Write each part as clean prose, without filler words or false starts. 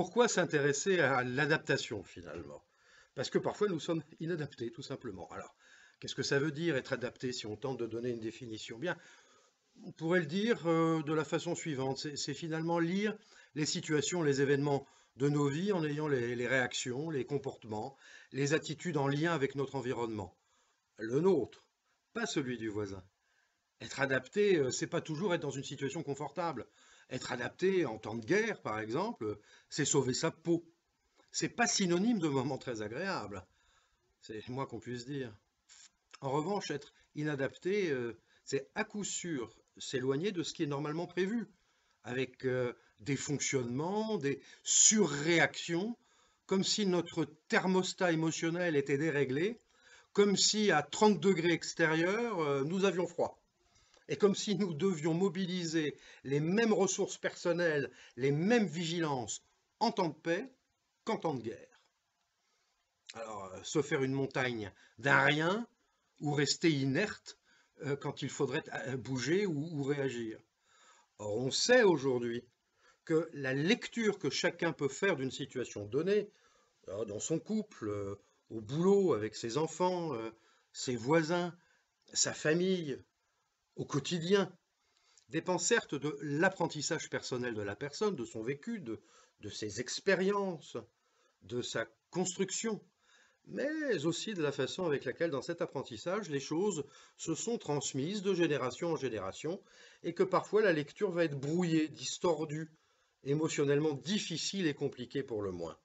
pourquoi s'intéresser à l'adaptation finalement? Parce que parfois nous sommes inadaptés, tout simplement. Alors, qu'est-ce que ça veut dire être adapté si on tente de donner une définition? Bien, on pourrait le dire de la façon suivante, c'est finalement lire les situations, les événements de nos vies en ayant les réactions, les comportements, les attitudes en lien avec notre environnement. Le nôtre, pas celui du voisin. Être adapté, c'est pas toujours être dans une situation confortable. Être adapté en temps de guerre, par exemple, c'est sauver sa peau. C'est pas synonyme de moment très agréable. C'est le moins qu'on puisse dire. En revanche, être inadapté, c'est à coup sûr s'éloigner de ce qui est normalement prévu, avec des fonctionnements, des surréactions, comme si notre thermostat émotionnel était déréglé, comme si à 30 degrés extérieurs, nous avions froid. Et comme si nous devions mobiliser les mêmes ressources personnelles, les mêmes vigilances en temps de paix qu'en temps de guerre. Alors, se faire une montagne d'un rien ou rester inerte quand il faudrait bouger ou réagir. Or, on sait aujourd'hui que la lecture que chacun peut faire d'une situation donnée, dans son couple, au boulot, avec ses enfants, ses voisins, sa famille, au quotidien, dépend certes de l'apprentissage personnel de la personne, de son vécu, de ses expériences, de sa construction, mais aussi de la façon avec laquelle, dans cet apprentissage, les choses se sont transmises de génération en génération, et que parfois la lecture va être brouillée, distordue, émotionnellement difficile et compliquée pour le moins.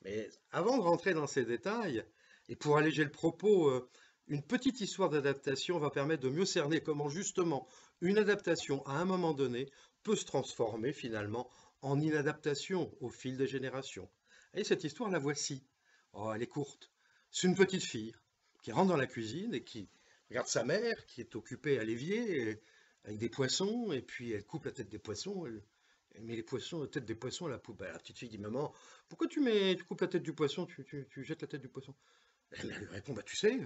Mais avant de rentrer dans ces détails, et pour alléger le propos, une petite histoire d'adaptation va permettre de mieux cerner comment justement une adaptation à un moment donné peut se transformer finalement en inadaptation au fil des générations. Et cette histoire, la voici. Oh, elle est courte. C'est une petite fille qui rentre dans la cuisine et qui regarde sa mère qui est occupée à l'évier avec des poissons, et puis elle coupe la tête des poissons, elle met les poissons, la tête des poissons à la poubelle. La petite fille dit, maman, pourquoi tu coupes la tête du poisson, tu jettes la tête du poisson? Elle lui répond, bah tu sais,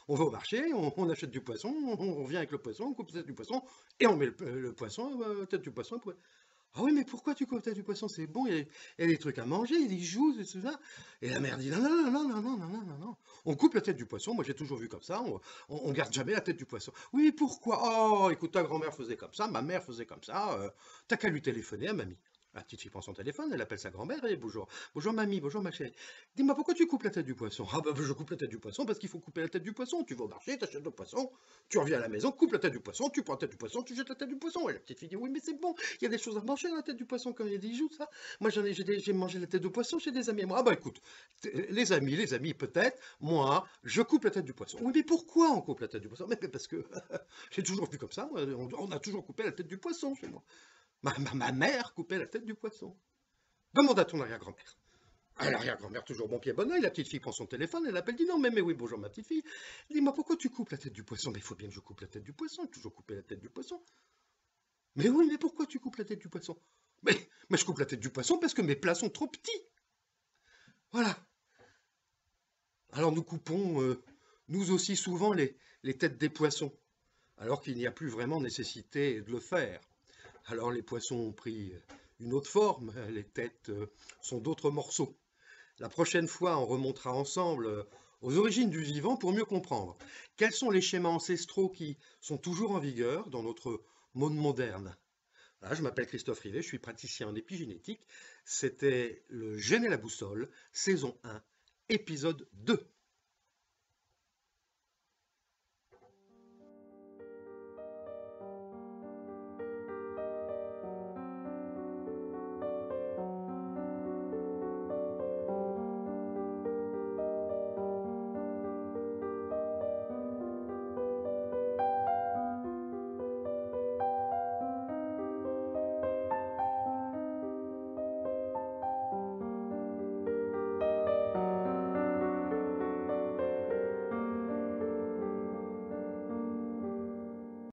on va au marché, on achète du poisson, on revient avec le poisson, on coupe la tête du poisson, et on met le poisson, la tête du poisson. Ah oui, mais pourquoi tu coupes la tête du poisson? C'est bon, il y a des trucs à manger, il y a des joues, et tout ça. Et la mère dit, non, non, non, non, non, non, non, non, non. On coupe la tête du poisson, moi j'ai toujours vu comme ça, on garde jamais la tête du poisson. Oui, pourquoi? Oh, écoute, ta grand-mère faisait comme ça, ma mère faisait comme ça, t'as qu'à lui téléphoner à mamie. La petite fille prend son téléphone, elle appelle sa grand-mère et bonjour. Bonjour mamie, bonjour ma chérie. Dis-moi pourquoi tu coupes la tête du poisson? Ah bah je coupe la tête du poisson parce qu'il faut couper la tête du poisson. Tu vas au marché, t'achètes le poisson, tu reviens à la maison, coupe la tête du poisson, tu prends la tête du poisson, tu jettes la tête du poisson. Et la petite fille dit oui mais c'est bon, il y a des choses à manger dans la tête du poisson quand il y a des joues, ça. Moi j'ai mangé la tête de poisson chez des amis. Moi, ah bah écoute, les amis peut-être, moi je coupe la tête du poisson. Oui mais pourquoi on coupe la tête du poisson? Mais parce que j'ai toujours vu comme ça, moi, on a toujours coupé la tête du poisson chez moi. Ma mère coupait la tête du poisson. Demande à ton arrière-grand-mère. Ah, l'arrière-grand-mère, toujours bon pied, bon oeil, la petite fille prend son téléphone, elle appelle, dit non, mais oui, bonjour ma petite fille. Dis-moi, pourquoi tu coupes la tête du poisson? Mais il faut bien que je coupe la tête du poisson, j'ai toujours coupé la tête du poisson. Mais oui, mais pourquoi tu coupes la tête du poisson? mais je coupe la tête du poisson parce que mes plats sont trop petits. Voilà. Alors nous coupons, nous aussi souvent, les têtes des poissons, alors qu'il n'y a plus vraiment nécessité de le faire. Alors les poissons ont pris une autre forme, les têtes sont d'autres morceaux. La prochaine fois, on remontera ensemble aux origines du vivant pour mieux comprendre quels sont les schémas ancestraux qui sont toujours en vigueur dans notre monde moderne. Voilà, je m'appelle Christophe Rivet, je suis praticien en épigénétique. C'était le Gène et la boussole, saison 1, épisode 2.